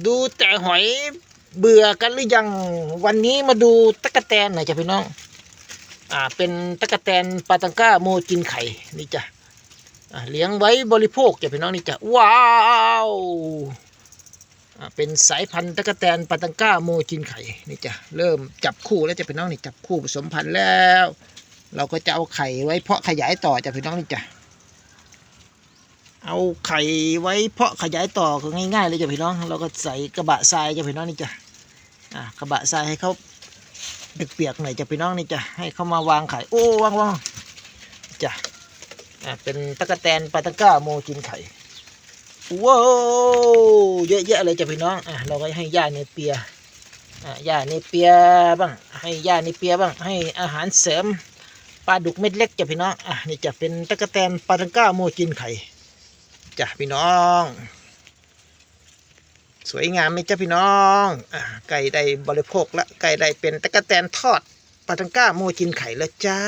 ดูแต่หอยเบื่อกันหรือยังวันนี้มาดูตั๊กแตนหน่อยจ้ะพี่น้องเป็นตั๊กแตนปาตังก้าโมจินไข่นี่จ้ะเลี้ยงไว้บริโภคจ้ะพี่น้องนี่จ้ะว้าวเป็นสายพันธุ์ตั๊กแตนปาตังก้าโมจินไข่นี่จ้ะเริ่มจับคู่แล้วจ้ะพี่น้องนี่จับคู่ผสมพันธุ์แล้วเราก็จะเอาไข่ไว้เพาะขยายต่อจ้ะพี่น้องนี่จ้ะเอาไข่ไว้เพาะขยายต่อก็ง่ายๆเลยจ้ะพี่น้องเราก็ใส่กระบะทรายจ้ะพี่น้องนี่จ้ะกระบะทรายให้เขาเปียกๆหน่อยจ้ะพี่น้องนี่จ้ะให้เขามาวางไข่โอ้วางจ้ะเป็นตั๊กแตนปาตังก้าโมจินไข่ว้าวเยอะๆเลยจ้ะพี่น้องเราก็ให้หญ้าเนเปียหญ้าเนเปียบ้างให้หญ้าเนเปียบ้างให้อาหารเสริมปลาดุกเม็ดเล็กจ้ะพี่น้องนี่จะเป็นตั๊กแตนปาตังก้าโมจินไข่จ้ะพี่น้องสวยงามไหมจ้ะพี่น้องไก่ได้บริโภคละไก่ได้เป็นตั๊กแตนทอดปาตังก้าโมจินไข่แล้วจ้า